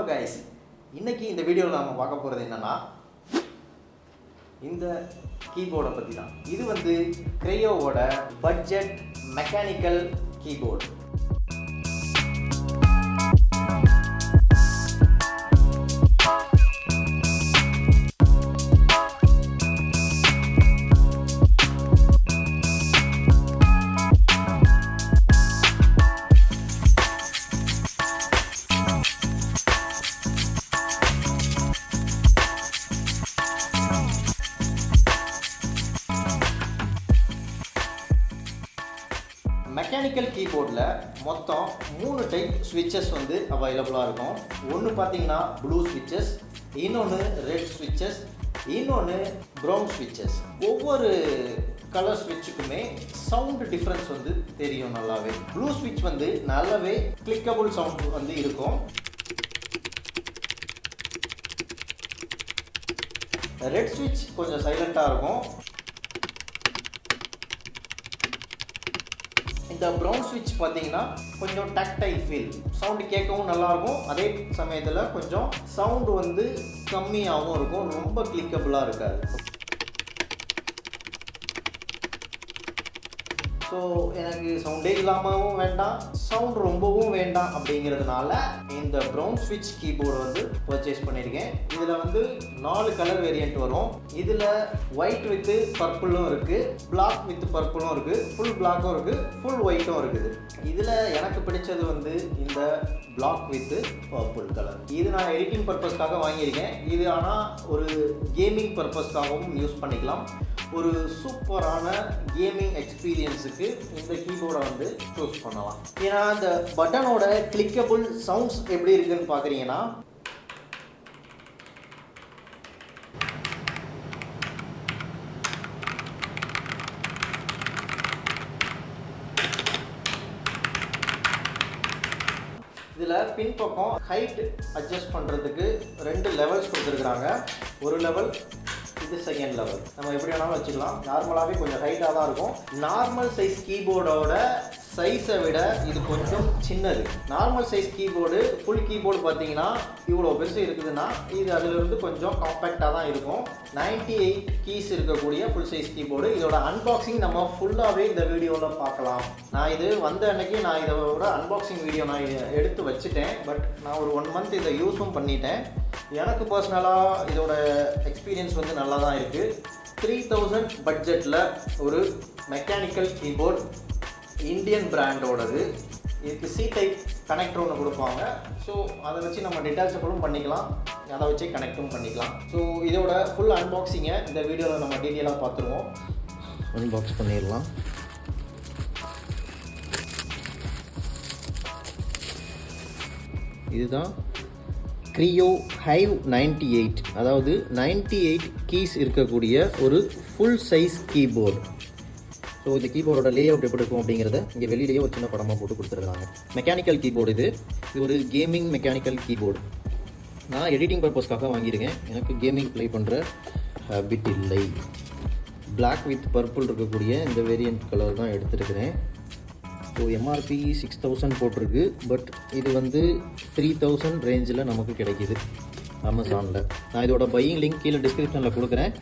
Guys, இன்னைக்கு இந்த வீடியோவில் நம்ம பார்க்க போகிறது என்னன்னா இந்த கீபோர்டை பற்றி தான். இது வந்து கிரையோவோட பட்ஜெட் மெக்கானிக்கல் கீபோர்டு. மெக்கானிக்கல் கீபோர்டில் மொத்தம் 3 டைப் ஸ்விட்சஸ் வந்து அவைலபிளாக இருக்கும். ஒன்று பார்த்தீங்கன்னா ப்ளூ ஸ்விட்சஸ், இன்னொன்று ரெட் ஸ்விட்சஸ், இன்னொன்று ப்ரௌன் ஸ்விட்சஸ். ஒவ்வொரு கலர் ஸ்விட்சுக்குமே சவுண்டு டிஃப்ரென்ஸ் வந்து தெரியும் நல்லாவே. ப்ளூ ஸ்விட்ச் வந்து நல்லாவே கிளிக்கபிள் சவுண்ட் வந்து இருக்கும். ரெட் ஸ்விட்ச் கொஞ்சம் சைலண்ட்டாக இருக்கும். இந்த ப்ரௌன் ஸ்விட்ச் பார்த்தீங்கன்னா கொஞ்சம் டக்டைல் ஃபீல், சவுண்டு கேட்கவும் நல்லாயிருக்கும். அதே சமயத்தில் கொஞ்சம் சவுண்டு வந்து கம்மியாகவும் இருக்கும், ரொம்ப கிளிக்கபிளாக இருக்காது. ஸோ எனக்கு சவுண்டே இல்லாமவும் வேண்டாம், சவுண்ட் ரொம்பவும் வேண்டாம் அப்படிங்கிறதுனால இந்த ப்ரௌன் ஸ்விட்ச் கீபோர்டு வந்து பர்ச்சேஸ் பண்ணியிருக்கேன். இதில் வந்து 4 கலர் வேரியண்ட் வரும். இதில் ஒயிட் வித்து பர்பிளும் இருக்குது, பிளாக் வித் பர்பிளும் இருக்குது, ஃபுல் பிளாக்கும் இருக்குது, ஃபுல் ஒயிட்டும் இருக்குது. இதில் எனக்கு பிடிச்சது வந்து இந்த பிளாக் வித்து பர்பிள் கலர். இது நான் எடிட்டிங் பர்பஸ்க்காக வாங்கியிருக்கேன். இது ஆனால் ஒரு கேமிங் பர்பஸ்க்காகவும் யூஸ் பண்ணிக்கலாம். ஒரு சூப்பரான கேமிங் எக்ஸ்பீரியன்ஸுக்கு இந்த கீபோர்டை வந்து சூஸ் பண்ணலாம். ஏன்னா இந்த பட்டனோட கிளிக்கபிள் சவுண்ட்ஸ் எப்படி இருக்குன்னு பார்க்குறீங்கன்னா, இதில் பின்பக்கம் ஹைட் அட்ஜஸ்ட் பண்ணுறதுக்கு 2 லெவல்ஸ் கொடுத்துருக்குறாங்க. ஒரு லெவல், இது செகண்ட் லெவல். நம்ம எப்படி வேணாலும் வச்சுக்கலாம். நார்மலாகவே கொஞ்சம் ஹைட்டாக தான் இருக்கும். நார்மல் சைஸ் கீபோர்டோட சைஸை விட இது கொஞ்சம் சின்னது. Normal size keyboard, full keyboard பார்த்தீங்கன்னா இவ்வளோ பெருசு இருக்குதுன்னா இது அதிலிருந்து கொஞ்சம் காம்பேக்டாக தான் இருக்கும். 98 கீஸ் இருக்கக்கூடிய ஃபுல் சைஸ் கீபோர்டு. இதோட அன்பாக்சிங் நம்ம ஃபுல்லாகவே இந்த வீடியோவில் பார்க்கலாம். நான் இது வந்த அன்னைக்கு நான் இதோட அன்பாக்சிங் வீடியோ நான் எடுத்து வச்சுட்டேன். பட் நான் ஒரு 1 மந்த் இதை யூஸும் பண்ணிட்டேன். எனக்கு பர்சனலாக இதோட எக்ஸ்பீரியன்ஸ் வந்து நல்லா தான் இருக்குது. 3000 பட்ஜெட்டில் ஒரு மெக்கானிக்கல் கீபோர்டு, இந்தியன் பிராண்டோடது. இதுக்கு சி டைப் கனெக்டர் ஒன்று கொடுப்பாங்க. ஸோ அதை வச்சு நம்ம டிட்டாச்சபிளும் பண்ணிக்கலாம், அதை வச்சு கனெக்டும் பண்ணிக்கலாம். ஸோ இதோட ஃபுல் அன்பாக்சிங்கை இந்த வீடியோவில் நம்ம டீட்டெயிலாக பார்த்துருவோம். அன்பாக்ஸ் பண்ணிடலாம். இதுதான் கிரியோ ஹைவ் 98, அதாவது 98 கீஸ் இருக்கக்கூடிய ஒரு ஃபுல் சைஸ் கீபோர்டு. ஸோ இந்த கீபோர்டோட லே அவுட் எப்படி இருக்கும் அப்படிங்கிறத இங்கே வெளியிலேயே ஒரு சின்ன படமாக போட்டு கொடுத்துருக்காங்க. மெக்கானிக்கல் கீபோர்டு இது ஒரு கேமிங் மெக்கானிக்கல் கீபோர்டு. நான் எடிட்டிங் பர்பஸ்க்காக வாங்கியிருக்கேன். எனக்கு கேமிங் ப்ளே பண்ணுற ஹேபிட் இல்லை. பிளாக் வித் பர்பிள் இருக்கக்கூடிய இந்த வேரியண்ட் கலர் தான் எடுத்துருக்கிறேன். ஸோ எம்ஆர்பி 6000 போட்டிருக்கு. பட் இது வந்து 3000 ரேஞ்சில் நமக்கு கிடைக்கிது அமேசானில். நான் இதோட பையிங் லிங்க் கீழே டிஸ்கிரிப்ஷனில் கொடுக்குறேன்,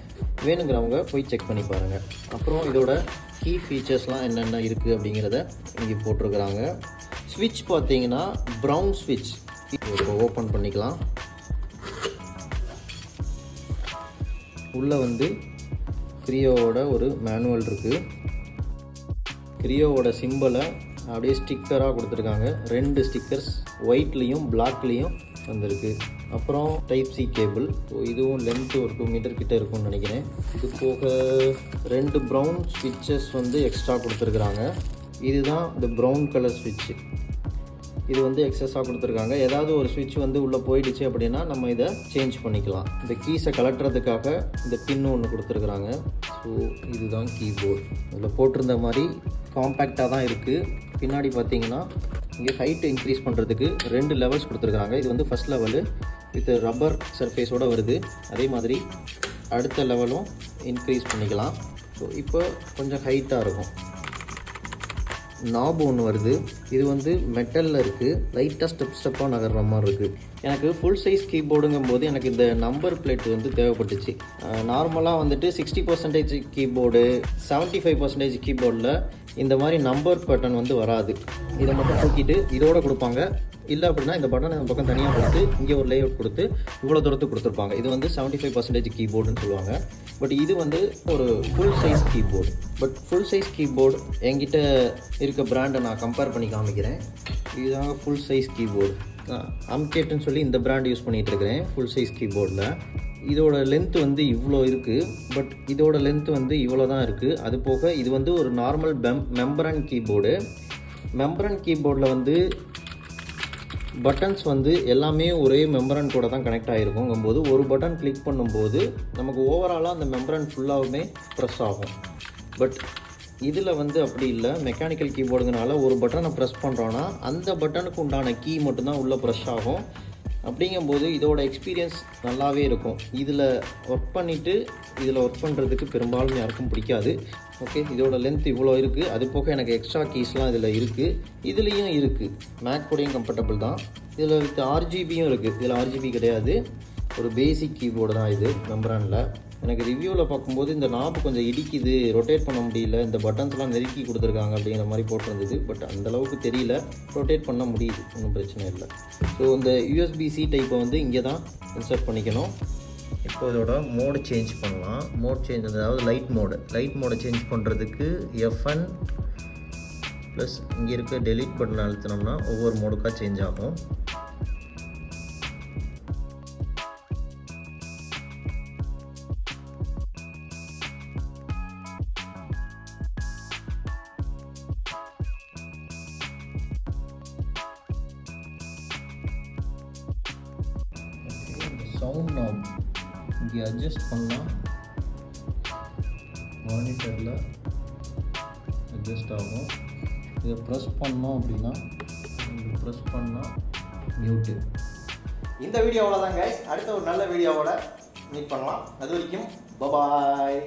வேணுங்கிறவங்க போய் செக் பண்ணி பாருங்கள். அப்புறம் இதோட கீ ஃபீச்சர்ஸ்லாம் என்னென்ன இருக்குது அப்படிங்கிறத இங்கே போட்டிருக்கிறாங்க. ஸ்விட்ச் பார்த்தீங்கன்னா ப்ரௌன் ஸ்விட்ச். ஓப்பன் பண்ணிக்கலாம். உள்ளே வந்து கிரியோவோட ஒரு மேனுவல் இருக்குது. கிரியோவோட சிம்பிளை அப்படியே ஸ்டிக்கராக கொடுத்துருக்காங்க. 2 ஸ்டிக்கர்ஸ் ஒயிட்லேயும் பிளாக்லேயும் வந்திருக்கு. அப்புறம் டைப் சி கேபிள். ஸோ இதுவும் லென்த்து ஒரு 2 மீட்டர் கிட்டே இருக்கும்னு நினைக்கிறேன். இது போக 2 ப்ரௌன் ஸ்விட்சஸ் வந்து எக்ஸ்ட்ரா கொடுத்துருக்குறாங்க. இதுதான் இந்த ப்ரௌன் கலர் ஸ்விட்சு. இது வந்து எக்ஸஸாக கொடுத்துருக்காங்க. ஏதாவது ஒரு ஸ்விட்ச் வந்து உள்ளே போயிடுச்சு அப்படின்னா நம்ம இதை சேஞ்ச் பண்ணிக்கலாம். இந்த கீஸை கலட்டுறதுக்காக இந்த பின்னு ஒன்று கொடுத்துருக்குறாங்க. ஸோ இதுதான் கீபோர்டு. இதில் போட்டிருந்த மாதிரி காம்பேக்டாக தான் இருக்குது. பின்னாடி பார்த்தீங்கன்னா இங்கே ஹைட் இன்க்ரீஸ் பண்ணுறதுக்கு 2 லெவல்ஸ் கொடுத்துருக்காங்க. இது வந்து ஃபஸ்ட் லெவலு வித் ரப்பர் சர்ஃபேஸோடு வருது. அதே மாதிரி அடுத்த லெவலும் இன்க்ரீஸ் பண்ணிக்கலாம். ஸோ இப்போ கொஞ்சம் ஹைட்டாக இருக்கும். நாப் ஒன்று வருது. இது வந்து மெட்டலில் இருக்குது. லைட்டாக ஸ்டெப்பாக நகர்ற மாதிரி இருக்குது. எனக்கு ஃபுல் சைஸ் கீபோர்டுங்கும் போது எனக்கு இந்த நம்பர் பிளேட் வந்து தேவைப்பட்டுச்சு. நார்மலாக வந்துட்டு 60% கீபோர்டு 75% கீபோர்டில் இந்த மாதிரி நம்பர் பட்டன் வந்து வராது. இதை மட்டும் தூக்கிட்டு இதோட கொடுப்பாங்க. இல்லை அப்படின்னா இந்த பட்டன் இந்த பக்கம் தனியாக கொடுத்து இங்கே ஒரு லேஅவுட் கொடுத்து இவ்வளோ தூரத்துக்கு கொடுத்துருப்பாங்க. இது வந்து 75% கீபோர்டுன்னு சொல்லுவாங்க. பட் இது வந்து ஒரு full size keyboard. But full size keyboard என்கிட்ட இருக்க பிராண்டை நான் கம்பேர் பண்ணி காமிக்கிறேன். இதுதாங்க ஃபுல் சைஸ் கீபோர்டு. அம்கேட்டுன்னு சொல்லி இந்த பிராண்ட் யூஸ் பண்ணிகிட்டு இருக்கிறேன் ஃபுல் சைஸ் கீபோர்டில். இதோட லென்த் வந்து இவ்வளோ இருக்குது. பட் இதோட லென்த் வந்து இவ்வளோ தான் இருக்குது. அது போக இது வந்து ஒரு நார்மல் மெம்பரன் கீபோர்டு. மெம்பரன் கீபோர்டில் வந்து பட்டன்ஸ் வந்து எல்லாமே ஒரே மெம்பரன் கூட தான் கனெக்ட் ஆகிருக்குங்கும்போது ஒரு பட்டன் கிளிக் பண்ணும்போது நமக்கு ஓவராலாக அந்த மெம்பரன் ஃபுல்லாகவுமே ப்ரெஸ் ஆகும். பட் இதில் வந்து அப்படி இல்லை. மெக்கானிக்கல் கீபோர்டுங்கனால ஒரு பட்டனை ப்ரெஸ் பண்ணுறோன்னா அந்த பட்டனுக்கு உண்டான கீ மட்டும்தான் உள்ளே ப்ரெஸ் ஆகும். அப்படிங்கும்போது இதோட எக்ஸ்பீரியன்ஸ் நல்லாவே இருக்கும். இதில் ஒர்க் பண்ணிவிட்டு இதில் ஒர்க் பண்ணுறதுக்கு பெரும்பாலும் யாருக்கும் பிடிக்காது. ஓகே, இதோட லென்த் இவ்வளோ இருக்குது. அது போக எனக்கு எக்ஸ்ட்ரா கீஸ்லாம் இதில் இருக்குது. இதுலேயும் இருக்குது. மேக் கூடயும் கம்ஃபர்டபுள் தான். இதில் வித் RGBயும் இருக்குது. இதில் RGB கிடையாது. ஒரு பேசிக் கீபோர்டு தான் இது மெம்பரானில். எனக்கு ரிவ்யூவில் பார்க்கும்போது இந்த நாப்பு கொஞ்சம் இடிக்குது, ரொட்டேட் பண்ண முடியல, இந்த பட்டன்ஸ்லாம் நெருக்கி கொடுத்துருக்காங்க அப்படிங்கிற மாதிரி போட்டிருந்தது. பட் அந்தளவுக்கு தெரியல. ரொட்டேட் பண்ண முடியுது, ஒன்றும் பிரச்சனை இல்லை. ஸோ இந்த USB-C டைப்பை வந்து இங்கே தான் இன்சர்ட் பண்ணிக்கணும். இப்போ இதோட மோடு சேஞ்ச் பண்ணலாம். மோட் சேஞ்ச் அதாவது லைட் மோடை சேஞ்ச் பண்ணுறதுக்கு FN ப்ளஸ் இங்கே இருக்க டெலீட் பட்டன் அழுத்தினோம்னா ஒவ்வொரு மோடுக்காக சேஞ்ச் ஆகும். சவுண்ட் நாப் இங்கே அட்ஜஸ்ட் பண்ணலாம். மானிட்டரில் அட்ஜஸ்ட் ஆகும். இதை ப்ரெஸ் பண்ணோம் அப்படின்னா ப்ரெஸ் பண்ணால் மியூட்டு. இந்த வீடியோவில் தான் கைஸ். அடுத்த ஒரு நல்ல வீடியோவோட மீட் பண்ணலாம். அது வரைக்கும் பபாய்.